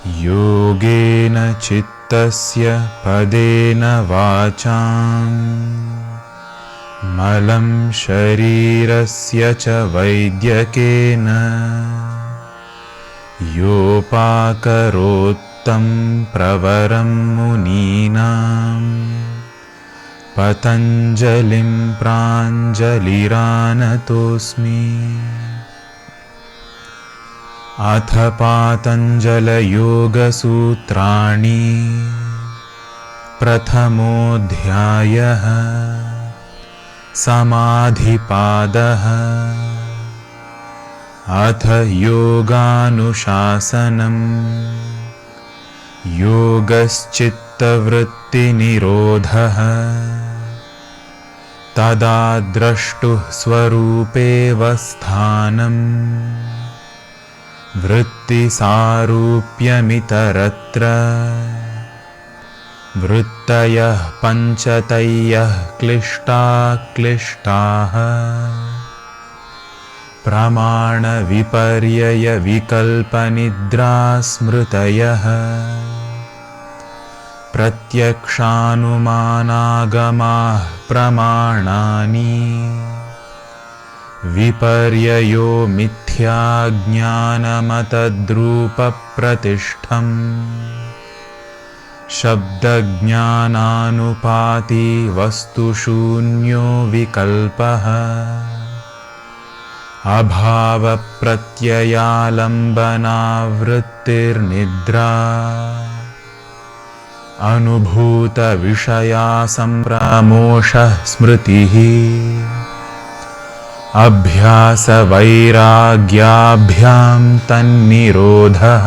योगेन चित्तस्य पदेन वाचां मलं शरीरस्य च वैद्यकेन योपाकरोत्तं प्रवरं मुनीनां पतञ्जलिं प्राञ्जलिरानतोऽस्मि। अथ पातञ्जलयोगसूत्राणि प्रथमोऽध्यायः समाधिपादः। अथ योगानुशासनम्। योगश्चित्तवृत्तिनिरोधः तदा द्रष्टुः स्वरूपेऽवस्थानम् वृत्तिसारूप्यमितरत्र वृत्तयः पञ्चतयः क्लिष्टाः प्रमाणविपर्ययविकल्पनिद्रास्मृतयः प्रत्यक्षानुमानागमाः प्रमाणानि विपर्ययो मिथ्याज्ञानमतद्रूपप्रतिष्ठम् शब्दज्ञानानुपाति वस्तुशून्यो विकल्पः अभावप्रत्ययालम्बनावृत्तिर्निद्रा अनुभूतविषयासम्प्रमोषः स्मृतिः अभ्यासवैराग्याभ्यां तन्निरोधः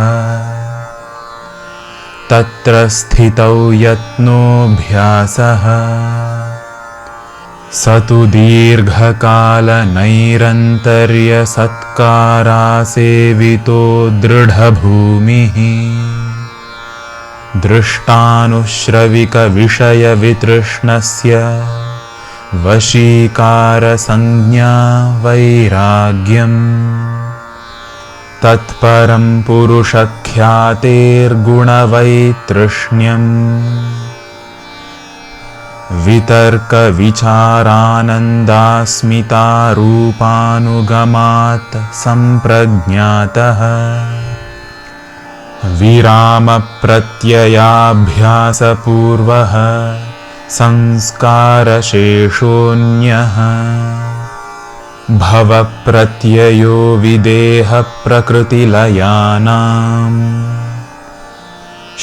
तत्र स्थितौ यत्नोऽभ्यासः स तु दीर्घकालनैरन्तर्यसत्कारासेवितो दृढभूमिः दृष्टानुश्रविकविषयवितृष्णस्य वशीकारसंज्ञा वैराग्यम् तत्परं पुरुषख्यातेर्गुणवैतृष्ण्यम् वितर्कविचारानन्दास्मितारूपानुगमात् सम्प्रज्ञातः विरामप्रत्ययाभ्यासपूर्वः संस्कारशेषोऽन्यः भवप्रत्ययो विदेहप्रकृतिलयानाम्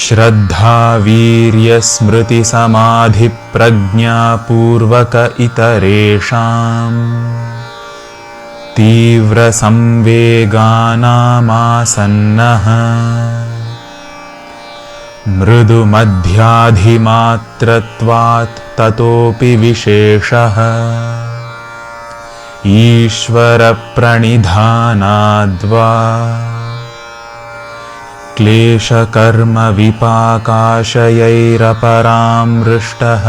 श्रद्धावीर्यस्मृतिसमाधिप्रज्ञापूर्वक इतरेषाम् तीव्रसंवेगानामासन्नः मृदुमध्याधिमात्रत्वात् ततोऽपि विशेषः ईश्वरप्रणिधानाद्वा क्लेशकर्मविपाकाशयैरपरामृष्टः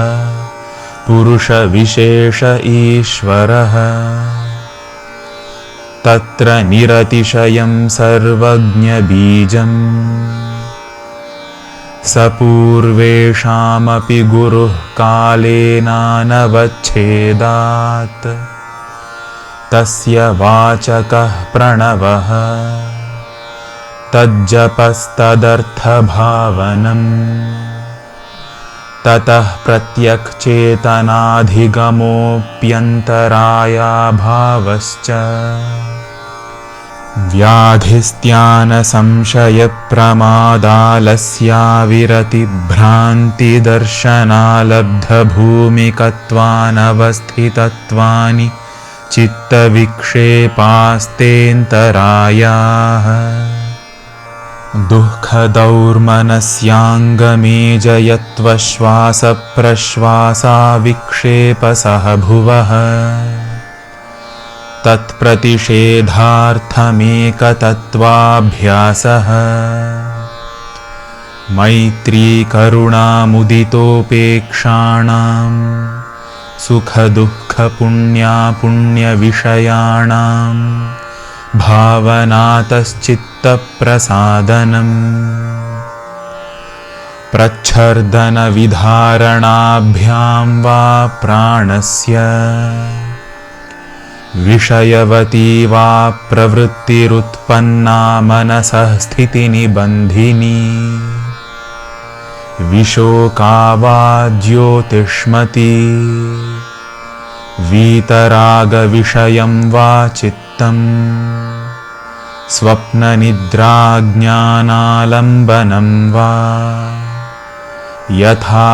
पुरुषविशेष ईश्वरः तत्र निरतिशयं सर्वज्ञबीजम् स पूर्वेषामपि गुरुः कालेनानवच्छेदात् तस्य वाचकः प्रणवः तज्जपस्तदर्थभावनम् ततः प्रत्यक्चेतनाधिगमोऽप्यन्तरायाभावश्च व्याधिस्त्यानसंशयप्रमादालस्याविरतिभ्रान्तिदर्शनालब्धभूमिकत्वानवस्थितत्वानि चित्तविक्षेपास्तेऽन्तरायाः दुःखदौर्मनस्याङ्गमेजयत्वश्वासप्रश्वासाविक्षेपसह तत्प्रतिषेधार्थमेकतत्त्वाभ्यासः मैत्रीकरुणामुदितोपेक्षाणां सुखदुःखपुण्यापुण्यविषयाणां भावनातश्चित्तप्रसादनम् प्रच्छर्दनविधारणाभ्यां वा प्राणस्य विषयवती वा प्रवृत्तिरुत्पन्ना मनसः स्थितिनिबन्धिनी विशोका वा ज्योतिष्मती वीतरागविषयं वा चित्तम् स्वप्ननिद्राज्ञानालम्बनं वा यथाभिमतध्यानाद्वा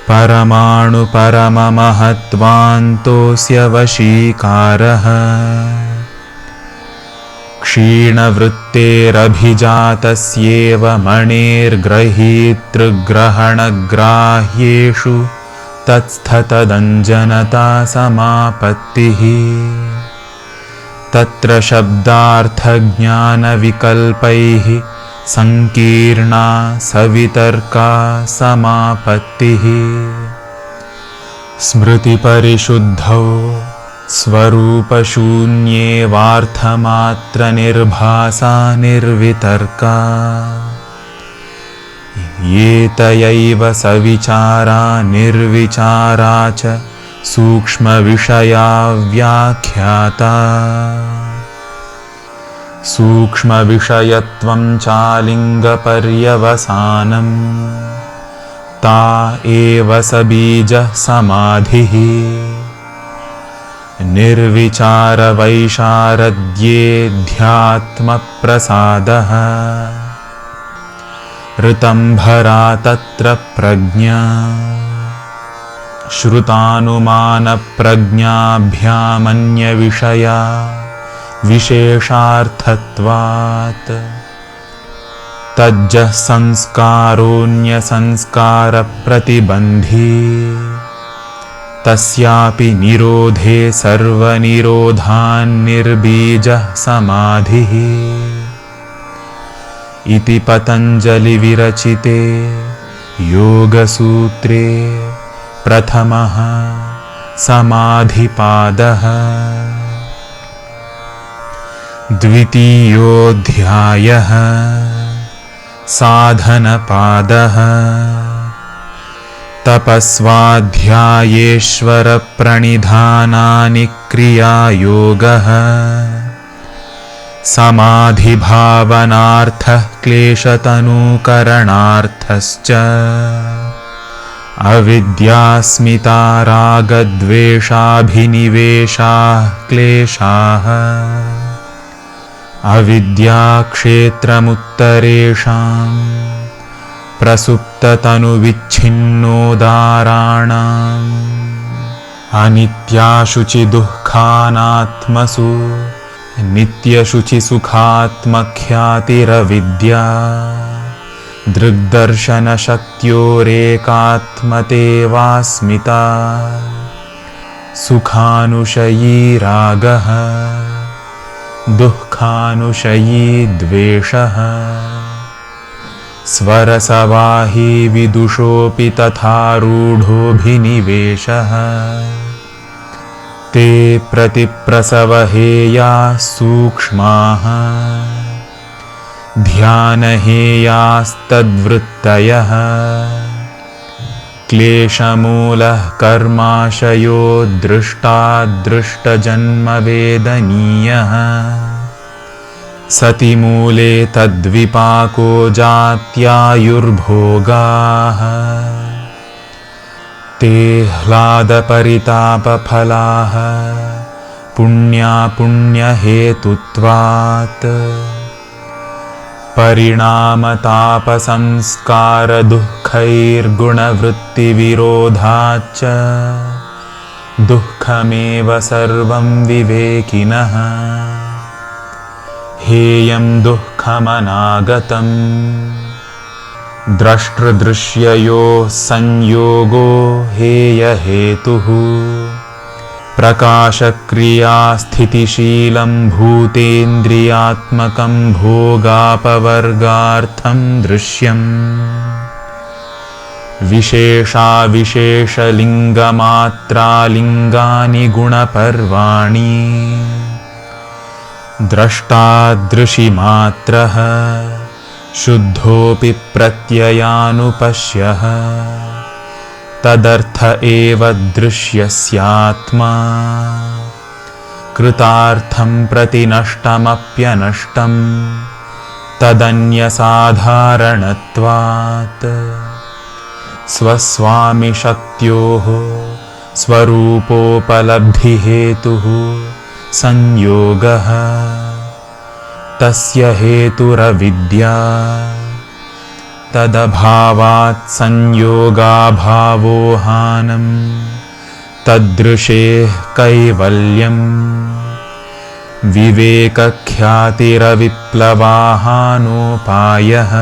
परमाणुपरममहत्त्वान्तोऽस्य वशीकारः क्षीणवृत्तेरभिजातस्येव मणेर्ग्रहीतृग्रहणग्राह्येषु तत्स्थतदञ्जनता समापत्तिः तत्र शब्दार्थज्ञानविकल्पैः संकीर्णा सवितर्का समापत्तिः स्मृतिपरिशुद्धौ स्वरूपशून्येवार्थमात्रनिर्भासा निर्वितर्का एतयैव सविचारा निर्विचारा च सूक्ष्मविषया व्याख्याता सूक्ष्मविषयत्वं चालिङ्गपर्यवसानम् ता एव सबीजः समाधिः निर्विचारवैशारद्येऽध्यात्मप्रसादः ऋतंभरा तत्र प्रज्ञा श्रुतानुमानप्रज्ञाभ्यामन्यविषया विशेषार्थत्वात् तज्जः संस्कारोऽन्यसंस्कारप्रतिबन्धी तस्यापि निरोधे सर्वनिरोधान्निर्बीजः समाधिः इति पतञ्जलिविरचिते योगसूत्रे प्रथमः समाधिपादः द्वितीयोऽध्यायः साधनपादः तपस्वाध्यायेश्वरप्रणिधानानि क्रियायोगः समाधिभावनार्थः क्लेशतनूकरणार्थश्च अविद्यास्मितारागद्वेषाभिनिवेशाः क्लेशाः अविद्याक्षेत्रमुत्तरेषां प्रसुप्ततनुविच्छिन्नोदाराणाम् अनित्याशुचिदुःखानात्मसु नित्यशुचिसुखात्मख्यातिरविद्या दृग्दर्शनशक्त्योरेकात्मतेवास्मिता सुखानुशयी रागः दुःखानुशयी द्वेषः स्वरसवाही विदुषोऽपि तथारूढोऽभिनिवेशः ते प्रतिप्रसवहेयाः सूक्ष्माः ध्यानहेयास्तद्वृत्तयः क्लेशमूलः कर्माशयो दृष्टादृष्टजन्मवेदनीयः सति मूले तद्विपाको जात्यायुर्भोगाः ते ह्लादपरितापफलाः पुण्यापुण्यहेतुत्वात् परिणामतापसंस्कारदुःखैर्गुणवृत्तिविरोधाच्च दुःखमेव सर्वं विवेकिनः हेयं दुःखमनागतम् द्रष्टृदृश्ययोः संयोगो हेयहेतुः प्रकाशक्रियास्थितिशीलं भूतेन्द्रियात्मकं भोगापवर्गार्थं दृश्यम् विशेषाविशेषलिङ्गमात्रालिङ्गानि गुणपर्वाणि द्रष्टादृशिमात्रः शुद्धोऽपि प्रत्ययानुपश्यः तदर्थ एव दृश्यस्यात्मा कृतार्थं प्रति नष्टमप्यनष्टं तदन्यसाधारणत्वात् स्वस्वामिशक्त्योः स्वरूपोपलब्धिहेतुः संयोगः तस्य हेतुरविद्या तदभावात् संयोगाभावो हानं तदृशेः कैवल्यं विवेकख्यातिरविप्लवाहानोपायः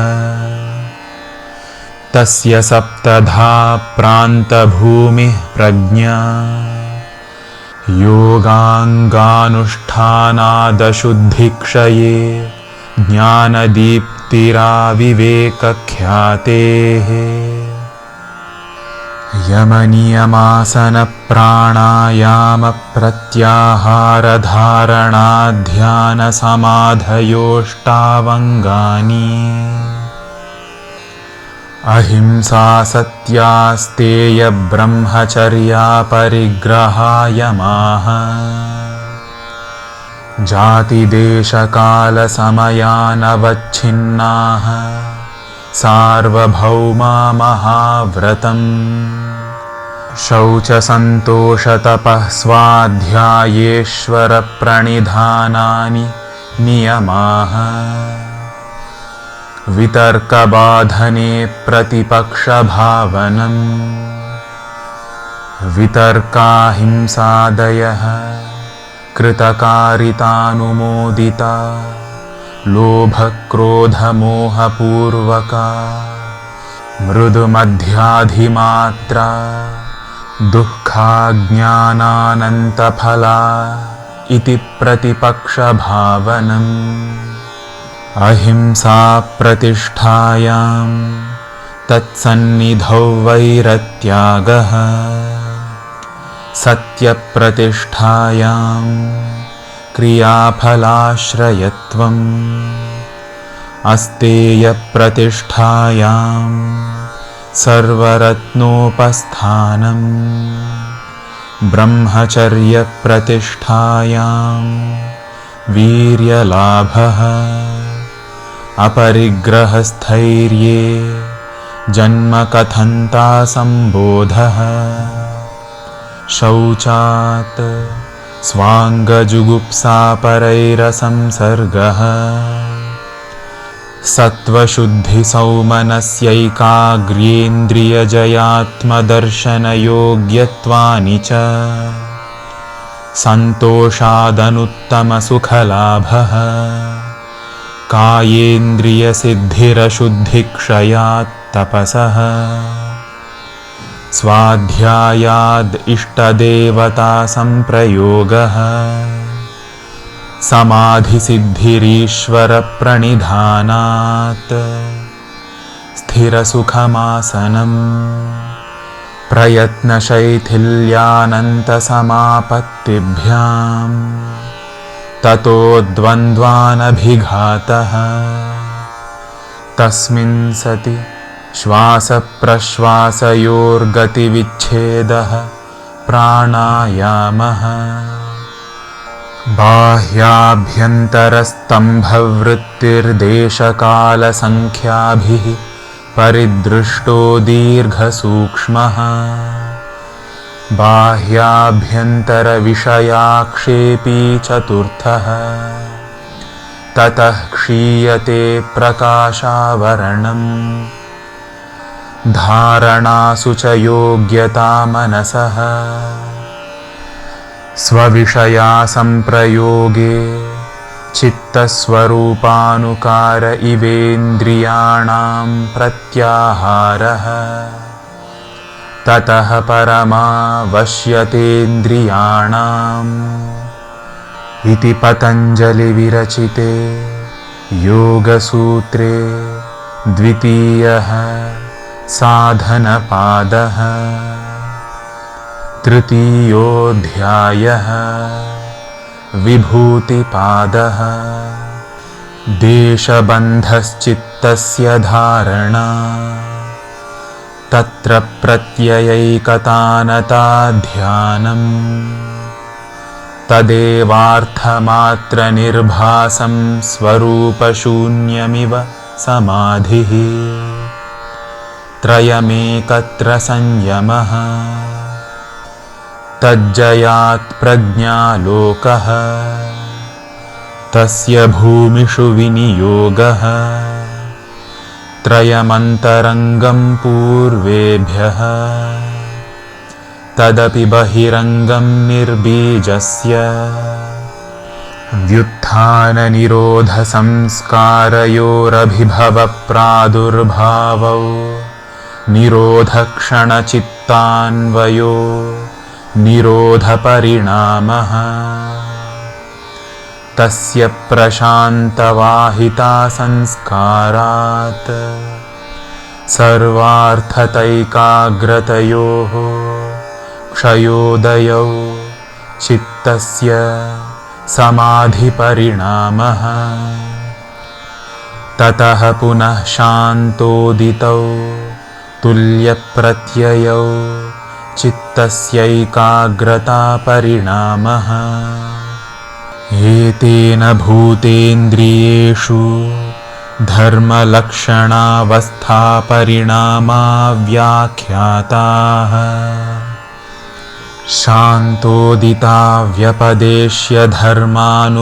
तस्य सप्तधा प्रान्तभूमिः प्रज्ञा योगाङ्गानुष्ठानादशुद्धिक्षये ज्ञानदीप्तिराविवेकख्यातेः यमनियमासनप्राणायामप्रत्याहारधारणाध्यानसमाधयोष्टावङ्गानि अहिंसा सत्यास्तेय ब्रह्मचर्या परिग्रहायमाः जातिदेशकालसमयानवच्छिन्नाः सार्वभौमा महाव्रतम् शौचसन्तोषतपः स्वाध्यायेश्वरप्रणिधानानि नियमाः वितर्कबाधने प्रतिपक्षभावनम् वितर्काहिंसादयः कृतकारितानुमोदिता लोभक्रोधमोहपूर्वका मृदुमध्याधिमात्रा दुःखाज्ञानानन्तफला इति प्रतिपक्षभावनम् अहिंसा प्रतिष्ठायां तत्सन्निधौ वैरत्यागः सत्यप्रतिष्ठायां क्रियाफलाश्रयत्वम् अस्तेयप्रतिष्ठायां सर्वरत्नोपस्थानम् ब्रह्मचर्यप्रतिष्ठायां वीर्यलाभः अपरिग्रहस्थैर्ये जन्मकथन्ता सम्बोधः शौचात् स्वाङ्गजुगुप्सापरैरसंसर्गः सत्त्वशुद्धिसौमनस्यैकाग्र्येन्द्रियजयात्मदर्शनयोग्यत्वानि च सन्तोषादनुत्तमसुखलाभः कायेन्द्रियसिद्धिरशुद्धिक्षयात् तपसः स्वाध्यायाद् इष्टदेवतासंप्रयोगः समाधिसिद्धिरीश्वरप्रणिधानात् स्थिरसुखमासनम् प्रयत्नशैथिल्यानन्तसमापत्तिभ्यां ततो द्वन्द्वानभिघातः तस्मिन् सति श्वासप्रश्वासयोर्गतिविच्छेदः प्राणायामः बाह्याभ्यन्तरस्तम्भवृत्तिर्देशकालसङ्ख्याभिः परिदृष्टो दीर्घसूक्ष्मः बाह्याभ्यन्तरविषयाक्षेपी चतुर्थः ततः क्षीयते प्रकाशावरणम् धारणासु च योग्यता मनसः स्वविषया संप्रयोगे चित्तस्वरूपानुकार इवेन्द्रियाणां प्रत्याहारः ततः परमावश्यतेन्द्रियाणाम् इति पतञ्जलिविरचिते योगसूत्रे द्वितीयः साधनपादः तृतीयोऽध्यायः विभूतिपादः देशबन्धश्चित्तस्य धारणा तत्र प्रत्ययैकतानता ध्यानम् तदेवार्थमात्रनिर्भासं स्वरूपशून्यमिव समाधिः त्रयमेकत्र संयमः तज्जयात् प्रज्ञालोकः तस्य भूमिषु विनियोगः त्रयमन्तरङ्गं पूर्वेभ्यः तदपि बहिरङ्गं निर्बीजस्य व्युत्थाननिरोधसंस्कारयोरभिभवप्रादुर्भावौ निरोधक्षणचित्तान्वयो निरोधपरिणामः तस्य प्रशान्तवाहिता संस्कारात् सर्वार्थतैकाग्रतयोः क्षयोदयौ चित्तस्य समाधिपरिणामः ततः पुनः शान्तोदितौ तुल्यप्रत्ययौ चित्तस्यैकाग्रतापरिणामः एतेन भूतेन्द्रियेषु धर्मलक्षणावस्थापरिणामा व्याख्याताः शान्तोदिता व्यपदेश्य धर्मानुपातिधर्मी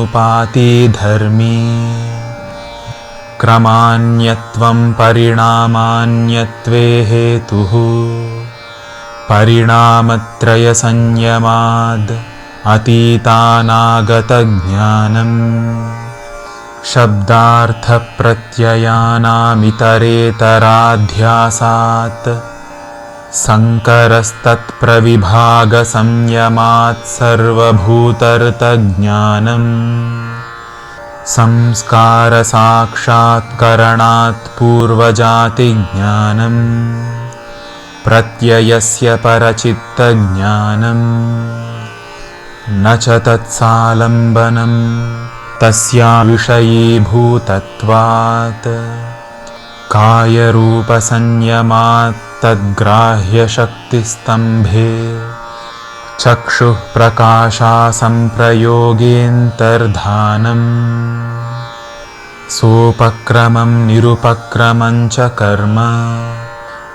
क्रमान्यत्वं परिणामान्यत्वे हेतुः परिणामत्रयसंयमाद् अतीतानागतज्ञानम् शब्दार्थप्रत्ययानामितरेतराध्यासात् संकरस्तत्प्रविभागसंयमात् सर्वभूतर्तज्ञानम् संस्कारसाक्षात्करणात् पूर्वजातिज्ञानम् प्रत्ययस्य परचित्तज्ञानम् न च तत्सालम्बनं तस्या विषयीभूतत्वात् कायरूपसंयमात् तद्ग्राह्यशक्तिस्तम्भे चक्षुः प्रकाशासंप्रयोगेऽन्तर्धानम् सोपक्रमं निरुपक्रमं च कर्म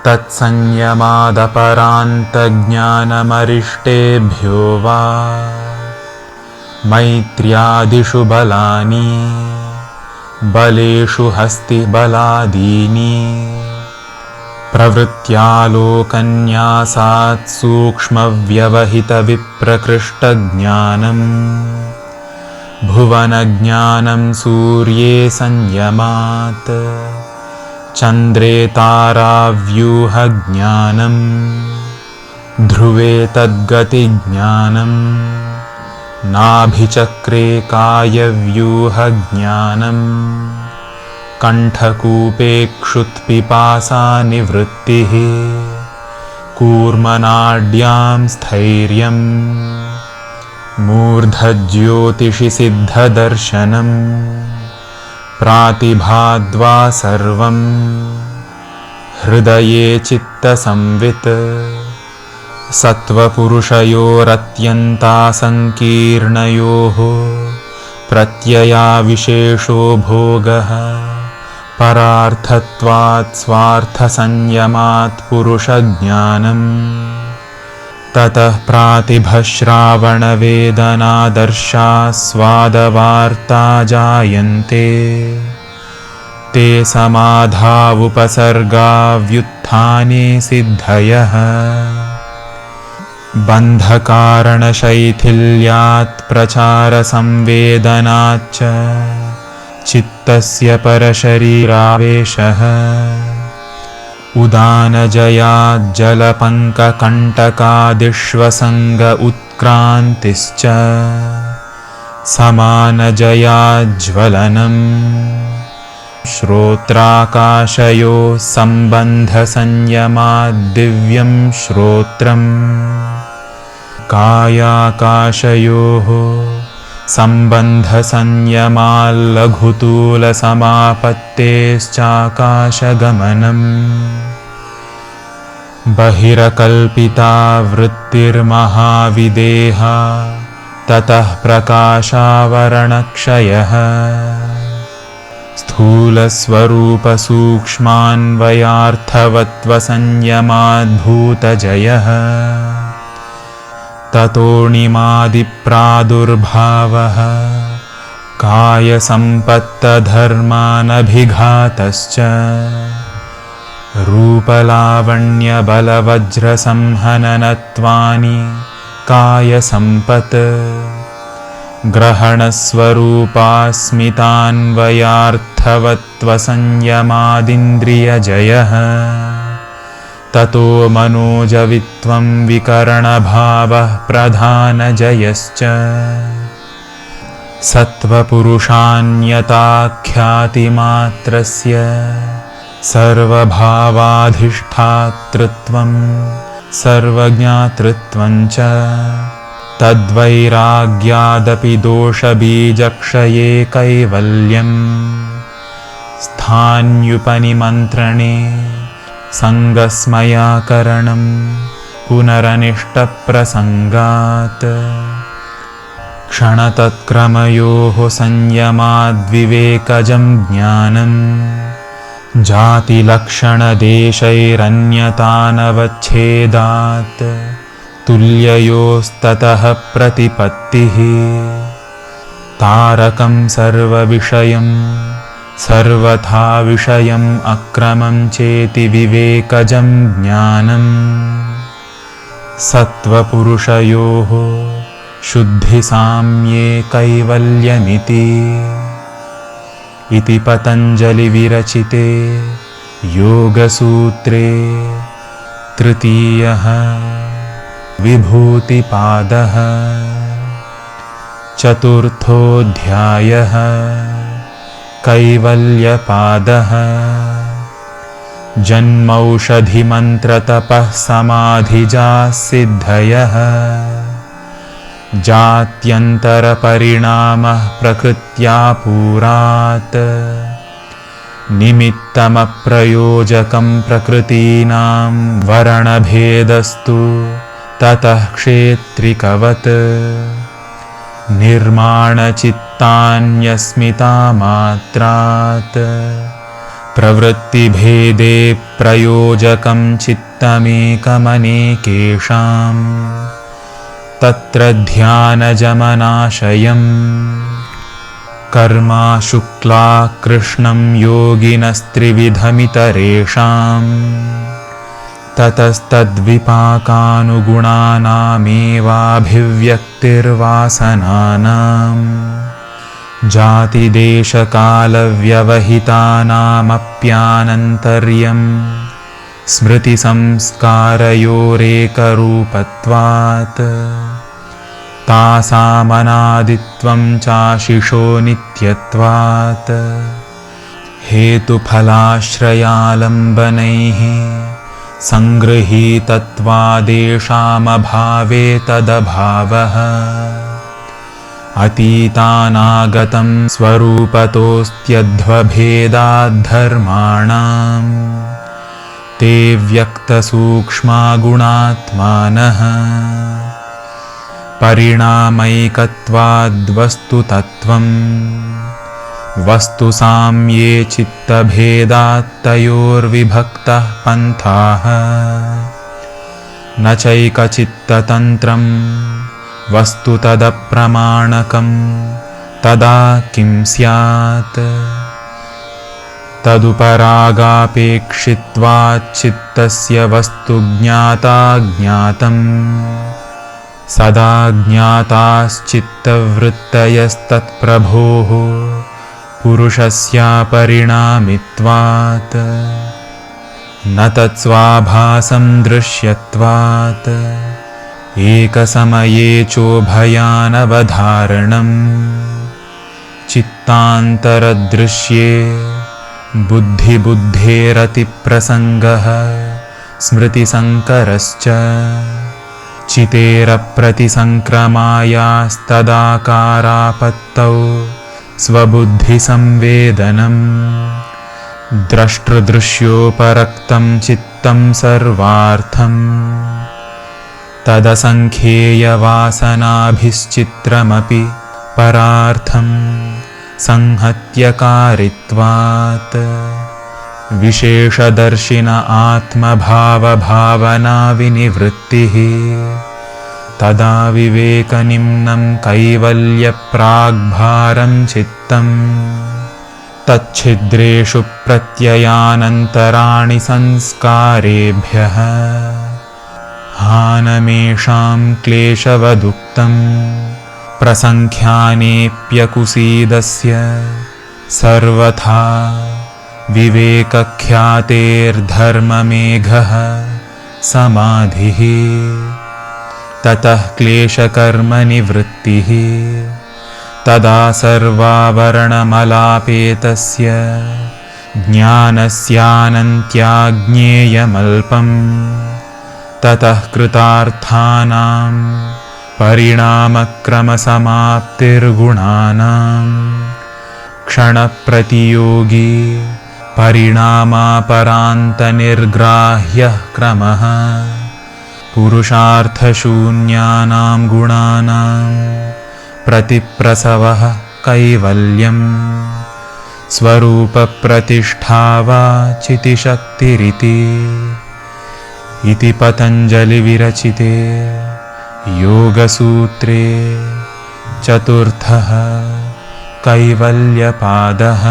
तत्संयमादपरान्तज्ञानमरिष्टेभ्यो वा मैत्र्यादिषु बलानि बलेषु हस्तिबलादीनि प्रवृत्त्यालोकन्यासात् सूक्ष्मव्यवहितविप्रकृष्टज्ञानम् भुवनज्ञानं सूर्ये संयमात् चन्द्रे ताराव्यूहज्ञानम् ध्रुवे तद्गतिज्ञानम् नाभिचक्रे कायव्यूहज्ञानम् कण्ठकूपे क्षुत्पिपासानिवृत्तिः कूर्मनाड्यां स्थैर्यम् मूर्धज्योतिषि सिद्धदर्शनम् प्रातिभाद्वा सर्वं हृदये चित्तसंवित् सत्त्वपुरुषयोरत्यन्तासङ्कीर्णयोः प्रत्ययाविशेषो भोगः परार्थत्वात् स्वार्थसंयमात् पुरुषज्ञानम् ततः प्रातिभश्रावणवेदनादर्शास्वादवार्ता जायन्ते ते समाधावुपसर्गा व्युत्थाने सिद्धयः बन्धकारणशैथिल्यात् प्रचारसंवेदनाच्च चित्तस्य परशरीरावेशः उदानजयाज्जलपङ्ककण्टकादिष्वसङ्ग उत्क्रान्तिश्च समानजयाज्ज्वलनम् श्रोत्राकाशयोः सम्बन्धसंयमाद्दिव्यं श्रोत्रम् कायाकाशयोः सम्बन्धसंयमाल्लघुतूलसमापत्तेश्चाकाशगमनम् बहिरकल्पिता वृत्तिर्महाविदेहा ततः प्रकाशावरणक्षयः स्थूलस्वरूपसूक्ष्मान्वयार्थवत्त्वसंयमाद्भूतजयः ततोऽणिमादिप्रादुर्भावः कायसम्पत्तधर्मानभिघातश्च रूपलावण्यबलवज्रसंहननत्वानि कायसम्पत् ग्रहणस्वरूपास्मितान्वयार्थवत्त्वसंयमादिन्द्रियजयः ततो मनोजवित्वं विकरणभावः प्रधानजयश्च सत्त्वपुरुषान्यताख्यातिमात्रस्य सर्वभावाधिष्ठातृत्वं सर्वज्ञातृत्वं च तद्वैराग्यादपि दोषबीजक्षये कैवल्यम् स्थान्युपनिमन्त्रणे सङ्गस्मयाकरणं पुनरनिष्टप्रसङ्गात् क्षणतत्क्रमयोः संयमाद्विवेकजं ज्ञानम् जातिलक्षणदेशैरन्यतानवच्छेदात् तुल्ययोस्ततः प्रतिपत्तिः तारकं सर्वविषयं सर्वथा विषयम् अक्रमं चेति विवेकजं ज्ञानम् सत्त्वपुरुषयोः शुद्धिसाम्ये कैवल्यमिति इति पतञ्जलिविरचिते योगसूत्रे तृतीयः विभूतिपादः चतुर्थोऽध्यायः कैवल्यपादः जन्मौषधिमन्त्रतपः समाधिजाः सिद्धयः जात्यन्तरपरिणामः प्रकृत्या पूरात् निमित्तमप्रयोजकं प्रकृतीनां वर्णभेदस्तु ततः क्षेत्रिकवत् निर्माणचित्तान्यस्मितामात्रात् प्रवृत्तिभेदे प्रयोजकं चित्तमेकमनेकेषाम् तत्र ध्यानजमनाशयम् कर्मा शुक्ला कृष्णं योगिनस्त्रिविधमितरेषाम् ततस्तद्विपाकानुगुणानामेवाभिव्यक्तिर्वासनानाम् जातिदेशकालव्यवहितानामप्यानन्तर्यम् स्मृतिसंस्कारयोरेकरूपत्वात् तासामनादित्वं चाशिषो नित्यत्वात् हेतुफलाश्रयालम्बनैः सङ्गृहीतत्वादेषामभावे तदभावः अतीतानागतं स्वरूपतोऽस्त्यध्वभेदाद्धर्माणाम् ते व्यक्तसूक्ष्मागुणात्मानः परिणामैकत्वाद्वस्तुतत्त्वं वस्तुसाम्ये चित्तभेदात्तयोर्विभक्तः पन्थाः न चैकचित्ततन्त्रं वस्तु तदप्रमाणकं तदा किं स्यात् तदुपरागापेक्षित्वाच्चित्तस्य वस्तु ज्ञाताज्ञातं सदा ज्ञाताश्चित्तवृत्तयस्तत्प्रभोः पुरुषस्यापरिणामित्वात् न तत्स्वाभासं दृश्यत्वात् एकसमये चोभयानवधारणम् चित्तान्तरदृश्ये बुद्धिबुद्धेरतिप्रसङ्गः स्मृतिसङ्करश्च चितेरप्रतिसङ्क्रमायास्तदाकारापत्तौ स्वबुद्धिसंवेदनम् द्रष्टृदृश्योपरक्तं चित्तं सर्वार्थम् तदसङ्ख्येयवासनाभिश्चित्रमपि परार्थं संहत्यकारित्वात् विशेषदर्शिन आत्मभावभावनाविनिवृत्तिः तदा विवेकनिम्नं कैवल्यप्राग्भारं चित्तम् तच्छिद्रेषु प्रत्ययानन्तराणि संस्कारेभ्यः हानमेषां क्लेशवदुक्तं प्रसङ्ख्यानेऽप्यकुसीदस्य सर्वथा विवेकख्यातेर्धर्ममेघः समाधिः ततः क्लेशकर्मनिवृत्तिः तदा सर्वावरणमलापेतस्य ज्ञानस्यानन्त्याज्ञेयमल्पम् ततः कृतार्थानां परिणामक्रमसमाप्तिर्गुणानां क्षणप्रतियोगी परिणामापरान्तनिर्ग्राह्यः क्रमः पुरुषार्थशून्यानां गुणानां प्रतिप्रसवः कैवल्यम् स्वरूपप्रतिष्ठा वा चितिशक्तिरिति इति पतञ्जलिविरचिते योगसूत्रे चतुर्थः कैवल्यपादः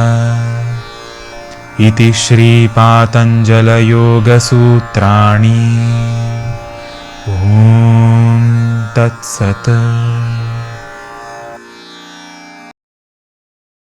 इति श्रीपातञ्जलयोगसूत्राणि ॐ तत्सत्।